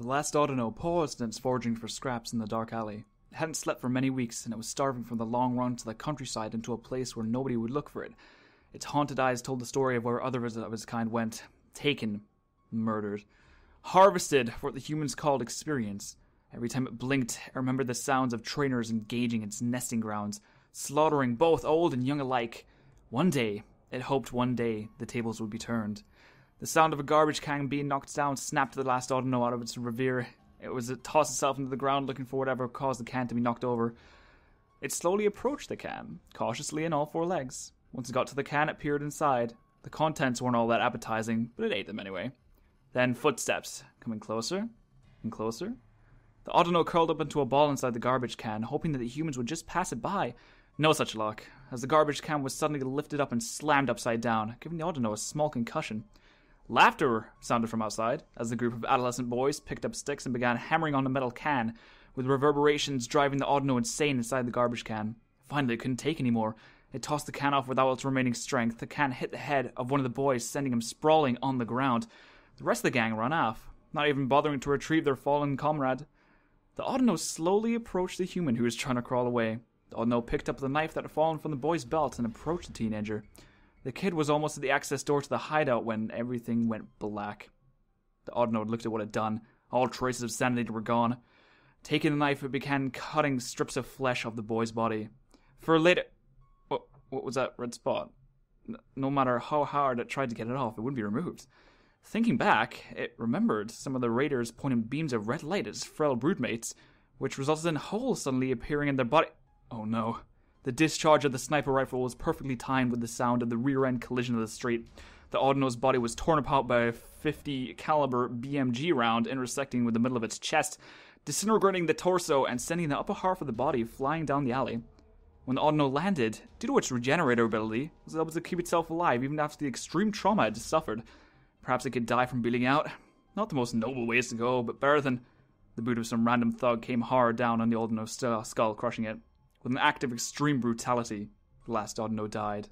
The last Audino paused in its foraging for scraps in the dark alley. It hadn't slept for many weeks, and it was starving from the long run to the countryside into a place where nobody would look for it. Its haunted eyes told the story of where others of its kind went. Taken. Murdered. Harvested for what the humans called experience. Every time it blinked, it remembered the sounds of trainers engaging its nesting grounds, slaughtering both old and young alike. One day, it hoped one day, the tables would be turned. The sound of a garbage can being knocked down snapped the last Audino out of its reverie. It tossed itself into the ground looking for whatever caused the can to be knocked over. It slowly approached the can, cautiously on all four legs. Once it got to the can, it peered inside. The contents weren't all that appetizing, but it ate them anyway. Then footsteps, coming closer and closer. The Audino curled up into a ball inside the garbage can, hoping that the humans would just pass it by. No such luck, as the garbage can was suddenly lifted up and slammed upside down, giving the Audino a small concussion. Laughter sounded from outside, as the group of adolescent boys picked up sticks and began hammering on the metal can, with reverberations driving the Audino insane inside the garbage can. Finally, it couldn't take any more. It tossed the can off with all its remaining strength. The can hit the head of one of the boys, sending him sprawling on the ground. The rest of the gang ran off, not even bothering to retrieve their fallen comrade. The Audino slowly approached the human who was trying to crawl away. The Audino picked up the knife that had fallen from the boy's belt and approached the teenager. The kid was almost at the access door to the hideout when everything went black. The Audino looked at what it had done. All traces of sanity were gone. Taking the knife, it began cutting strips of flesh off the boy's body. For later... What was that red spot? No matter how hard it tried to get it off, it wouldn't be removed. Thinking back, it remembered some of the raiders pointing beams of red light at its frail broodmates, which resulted in holes suddenly appearing in their body. Oh no. The discharge of the sniper rifle was perfectly timed with the sound of the rear-end collision of the street. The Audino's body was torn apart by a .50 caliber BMG round intersecting with the middle of its chest, disintegrating the torso and sending the upper half of the body flying down the alley. When the Audino landed, due to its regenerator ability, it was able to keep itself alive even after the extreme trauma it had suffered. Perhaps it could die from bleeding out. Not the most noble ways to go, but better than... The boot of some random thug came hard down on the Audino's skull, crushing it. With an act of extreme brutality, the last Audino died.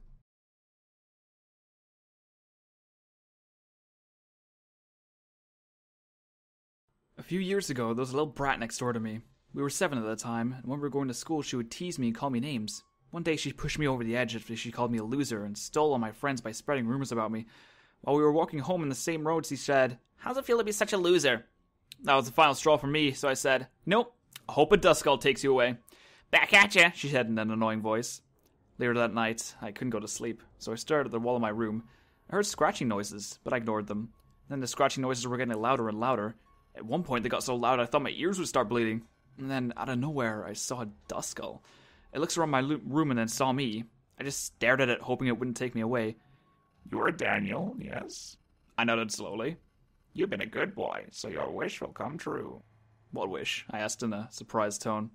A few years ago, there was a little brat next door to me. We were 7 at the time, and when we were going to school, she would tease me and call me names. One day, she pushed me over the edge after she called me a loser and stole all my friends by spreading rumors about me. While we were walking home in the same road, she said, "How's it feel to be such a loser?" That was the final straw for me, so I said, "Nope, I hope a Duskull takes you away." "Back at ya," she said in an annoying voice. Later that night, I couldn't go to sleep, so I stared at the wall of my room. I heard scratching noises, but I ignored them. Then the scratching noises were getting louder and louder. At one point, they got so loud I thought my ears would start bleeding. And then, out of nowhere, I saw a Duskull. It looks around my room and then saw me. I just stared at it, hoping it wouldn't take me away. "You're Daniel, yes?" I nodded slowly. "You've been a good boy, so your wish will come true." "What wish?" I asked in a surprised tone.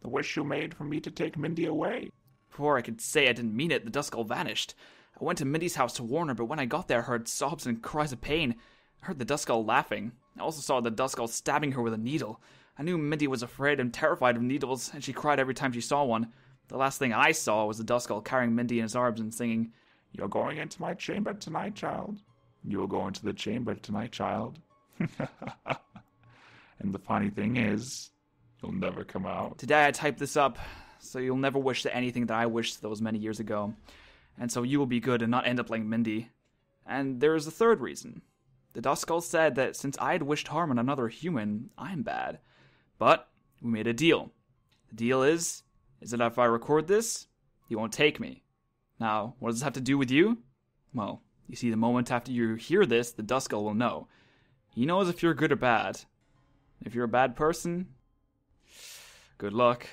"The wish you made for me to take Mindy away." Before I could say I didn't mean it, the Duskull vanished. I went to Mindy's house to warn her, but when I got there, I heard sobs and cries of pain. I heard the Duskull laughing. I also saw the Duskull stabbing her with a needle. I knew Mindy was afraid and terrified of needles, and she cried every time she saw one. The last thing I saw was the Duskull carrying Mindy in his arms and singing, "You're going into my chamber tonight, child. You'll go into the chamber tonight, child." And the funny thing is, you'll never come out. Today I typed this up, so you'll never wish to anything that I wished those many years ago. And so you will be good and not end up like Mindy. And there is a third reason. The Duskull said that since I had wished harm on another human, I'm bad. But we made a deal. The deal is that if I record this, he won't take me. Now, what does this have to do with you? Well, you see, the moment after you hear this, the Duskull will know. He knows if you're good or bad. If you're a bad person, good luck.